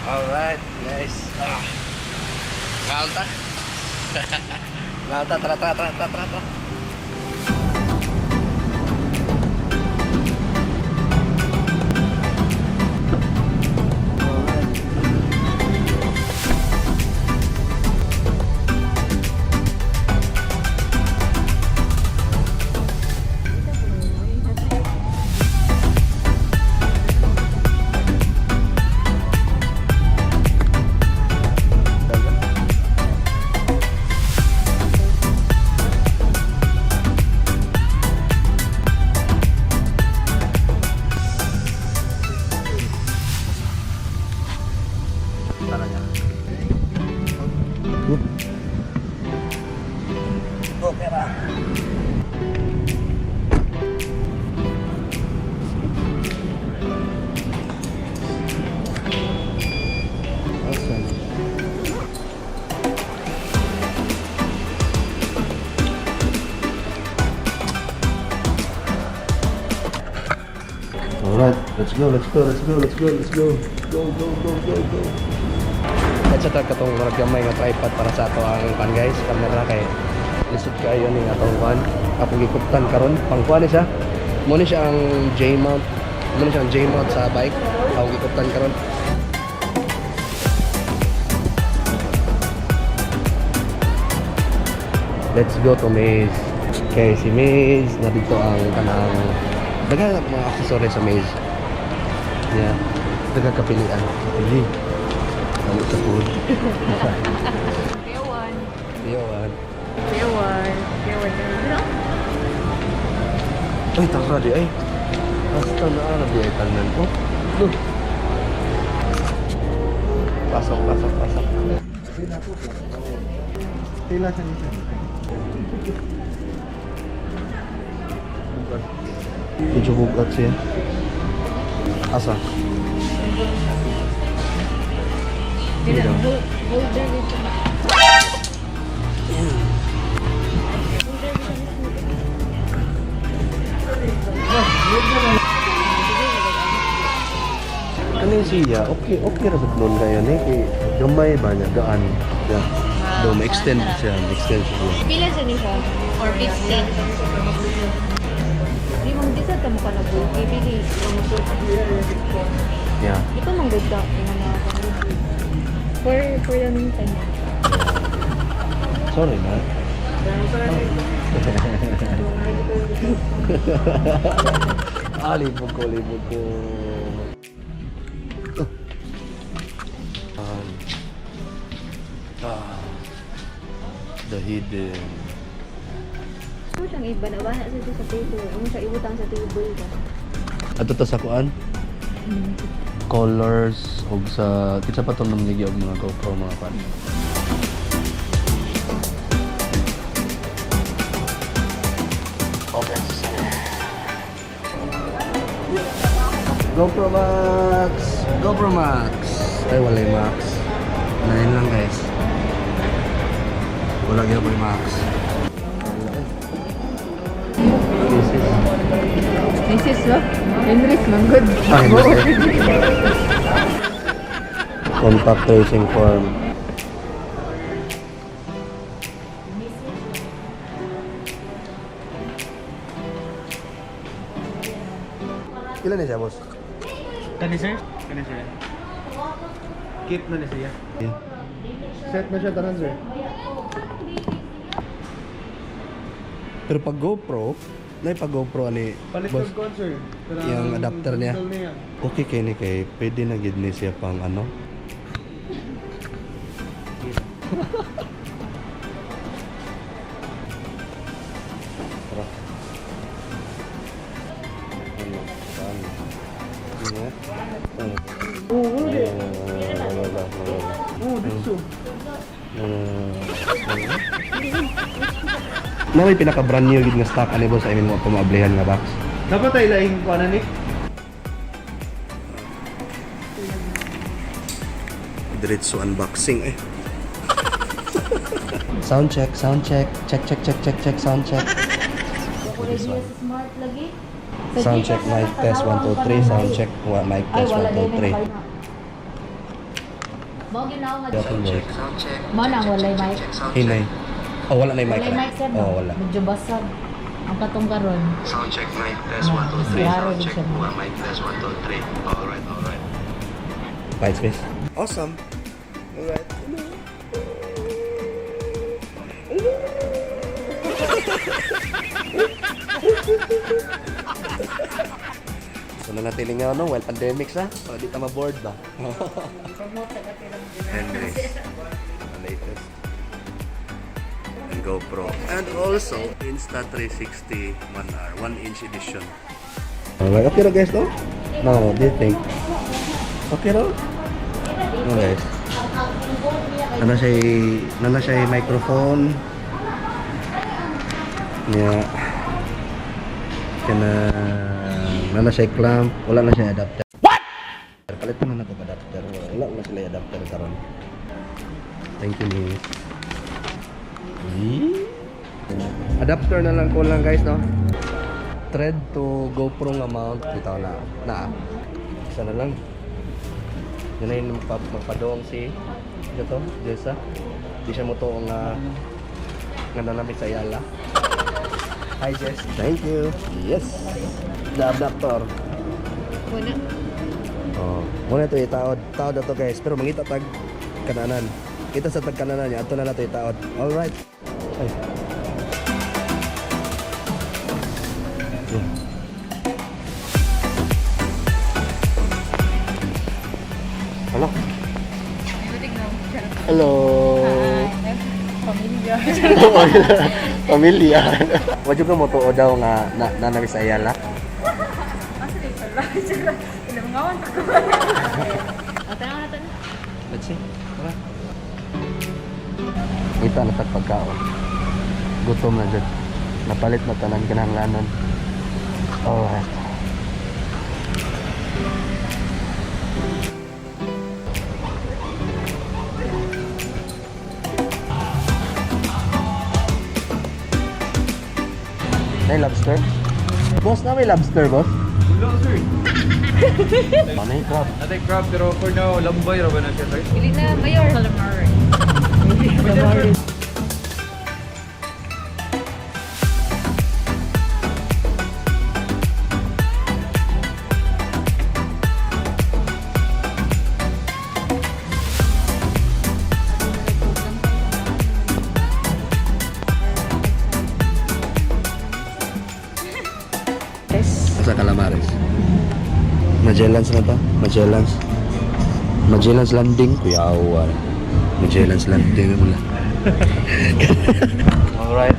Alright, guys. Ngalta. Ngalta, tara. Alright, let's go. Go. At sa katong murag gamay nga tripod para sa ato ang pan guys, camera kay lisod kayo ning atong pan. Ako gikuptan karon, pangkuan siya. Mo ni siya ang J-mount. Mo ni siya ang J-mount sa bike. Ako gikuptan karon. Let's go to Maze. Okay, si Maze na dito ang kanang daghang mga accessories sa Maze. Yeah, daghang kapilian. Pili. Ano sa food? K1. Iyawan. K1. K1 na. Ay, takra di ay. Basta na ara di ay tanan ko. Look. Pasok. Tila sa nisa. Medyo bugat siya. Asa? Holder dito. Ano yung siya? Okay ra sa blon kaya ni kay gamay ba niya gaan. Yeah. Do ma-extend siya. Pila sa nisa? Or 15? Di mong disa ka mo ka na bulky. Pili. Yeah. Ito mong ganda. For the meantime. Sorry na. Libog ko. The hidden. Ito siyang iba na ba? Sa table. Ano siya ibutang sa table ka? Ato to sa kuan? Colors og sa kitsa pa to namigay og mga GoPro mga pan. Okay. GoPro Max. Ay walay Max. Nain lang guys. Wala gyud may Max. This is what? Henry's manggod. Contact tracing form. Ilan na siya, boss? Kani sir? Kit na siya. Set na siya tanan, sir. Pero pag GoPro, pag GoPro ani, Palit boss, ng con sir. yung adapter niya. Okay kay ni kay pwede na gid ni siya pang ano. Tara. Dito. Na may pinaka brand new gid nga stock ani boss, I mean mo pumablehan nga box. Dapat ay laing ko na ni. Diretso unboxing eh. Sound check, sound check, check, sound check. Smart lagi. Sound check, mic test 1 2 3, sound check, mic test 1 2 3. Mao ginaw nga. Yapon mo. Mao na walay mic. Hinay. Oh, wala na yung mic. Walay mic sir. Oh, wala. Medyo basag. Ang katong karon. Sound check mic test 1 2 3. Klaro Sound din check siya. mic test 1 2 3. Alright, alright. Fight space. Awesome. Alright. So nanatiling nga no, while pandemic sa, para di ta ma-board ba? And guys, the latest. And GoPro. And also, Insta360 1R, 1-inch edition. Alright, okay na guys no? No, what do you think? Okay no? No guys. Nana siya microphone. Yeah. Kana nana siya clamp, wala na siya adapter. What? Palitan na nato adapter. Wala na sila adapter karon. Thank you, miss. Adapter na lang ko lang guys no. Thread to GoPro nga mount bitaw na. Isa na lang. Yan na yung magpadoong si ito, Jessa. Di siya mo to nga nanamit sa Yala. Hi Jess. Thank you. Yes. The adapter. Wala. Oh, muna ito itaod. Taod na to guys. Pero mangita tag kananan. Kita sa tag kananan niya. Ato na nato itaod. Alright. Ay. Hello. Hello. Pamilya. Pamilya. Wadyo ka mo to o daw nga nanami sa Ayala? Let's see. Tara. Kita na tag pagkaon. Gutom na dyan. Napalit na tanan kinahanglanon. Alright. May lobster? Boss na may lobster, boss? Wala, sir. Ano yung crab? Natay crab, pero for now, lambay ra ba na siya, sir? Pili na mayor. Calamari. Sa Calamares. Magellan's na ba? Magellan's Landing. Kuya Awa. Magellan's Landing mula. Alright.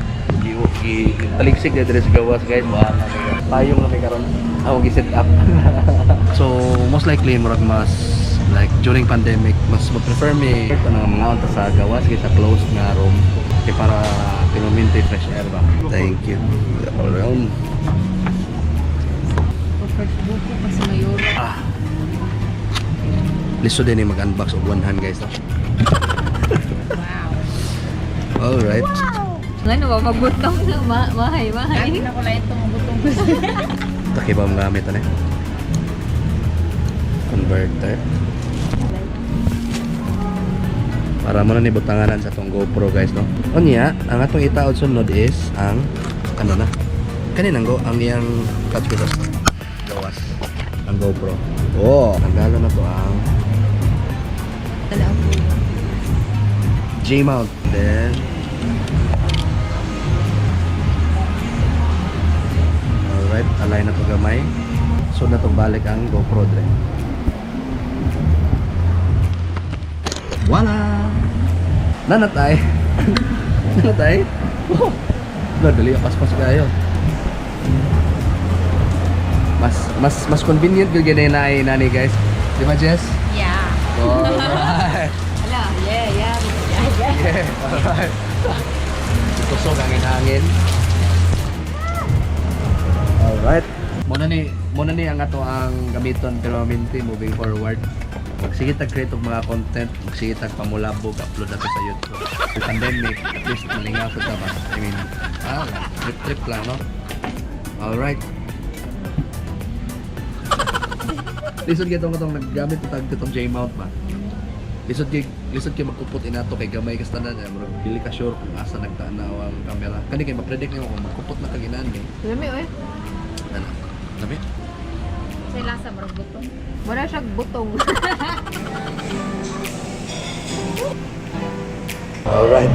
Taligsig na dress gawas guys. Payong na may karon. Ako gi-set up. So most likely murag mas like during pandemic mas prefer me ito nga mga unta sa gawas kaysa closed nga room. Kaya para pinuminti fresh air ba. Thank you. All around. Buko pa sa mayor. Listo din yung mag-unbox of one hand guys no? Wow. Alright. Ano ba magbutong na mahay. Hindi na ko lang itong butong. Taki ba ang gamit ano? Converter. Para mo na nibutanganan sa tong GoPro guys no? Unya, ang atong itaod sunod is ang ano na? Kaninang ang iyang clutch pieces. Gawas. Ang GoPro. Oh, nagalo na to ang J-mount. Then alright, align na to gamay. So na tong balik ang GoPro dre. Wala. Nanatay. Nanatay. Oh. Dali pas-pas kayo. Mas convenient gyud gid na nani guys. Di ba Jess? Yeah. Alright. Hala, yeah. Yeah, alright. Tusok ang hangin. Alright. Muna ni ang ato ang gamiton pero minti moving forward. Magsige tag create og mga content, magsige tag pamulabog, upload nato sa YouTube. Sa pandemic, at least malingaw sa ba. I mean, trip lang no. Alright. Lisod ka itong naggamit itong J-mount ba? Lisod kay magkupot inato kay gamay ka standard murag dili ka sure kung asa nagtanaw ang camera. Kani kay ma-predict nimo kung magkupot na kag inani. Lami oy. Ano? Labi? Sa lasa marag butong. Wala siyang butong. Alright.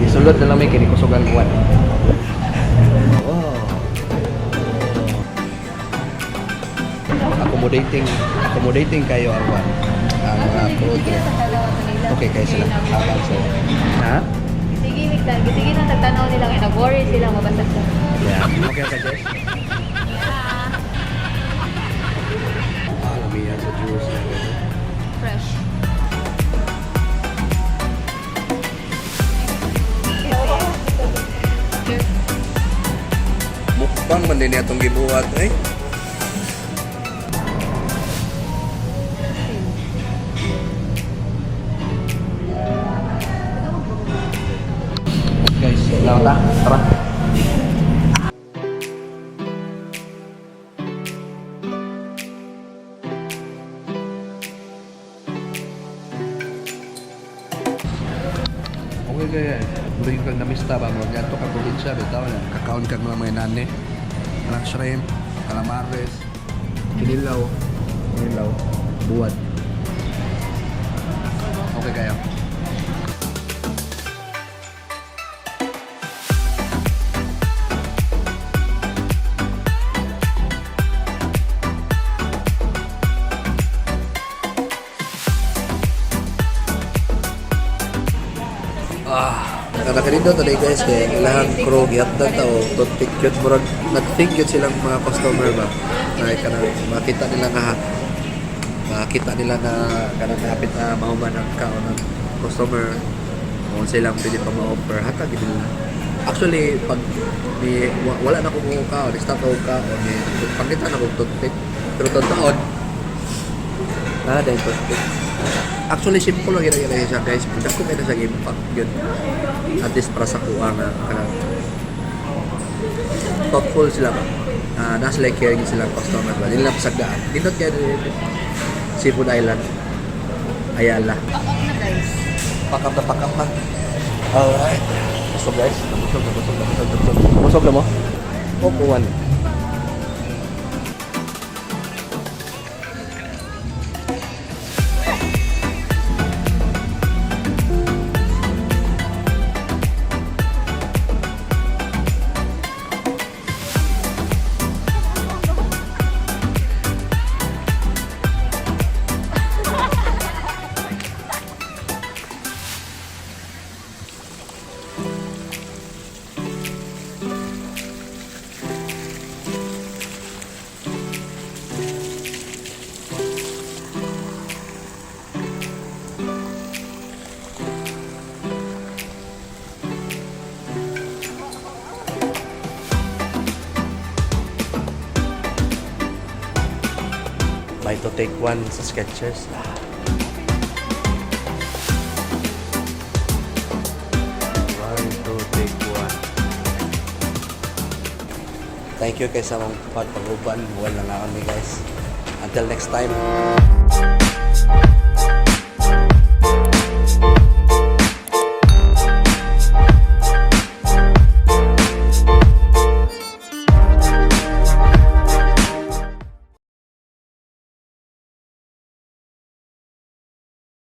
Isulod na lang may kinikusugan kuwan. Wow. Accommodating kayo ang kuwan. Ang mga food. Okay kayo sila. Habang sila. Ha? Gisigimik lang. Gisigimik lang tagtanaw nila. Kaya nag-worry sila. Mabasag sa. Yeah. Okay ka, Jess? Lamiya sa juice. Fresh. Mukbang man din itong gibuhat eh. Guys, lang ta. Tara. Okay kaya. Bring kang namista ba mo gato ka probinsya bitaw na kakaon kag mga nane. Anak shrimp, calamares, kinilaw, buwad. Okay kaya. Nakakarindo today guys kay ilang crew gihatag ta o toothpick yun murag nag-think yun silang mga customer ba na kanang makita nila na kanang hapit na mahuman ang kaon ng customer kung silang pwede pa ma-offer hatag nila. Actually pag wala na ko kaon stop ko kaon pangitan ako toothpick pero taon na dahil toothpick. Actually, simple lang ginagaya siya guys. Pero kung may nasa impact yun. At least para sa kuha nga. Thoughtful sila ba? Nasa like caring silang customer ba? Hindi lang pasagdaan. Dito kaya Seafood Island. Ayala. Pack up na guys. Pack up na. Alright. Busog guys. Busog na mo? Kukuhan. Buy to take one sa Skechers. Buy to take one. Thank you kay sa mga pag-uban. Buwan lang ako ni guys. Until next time.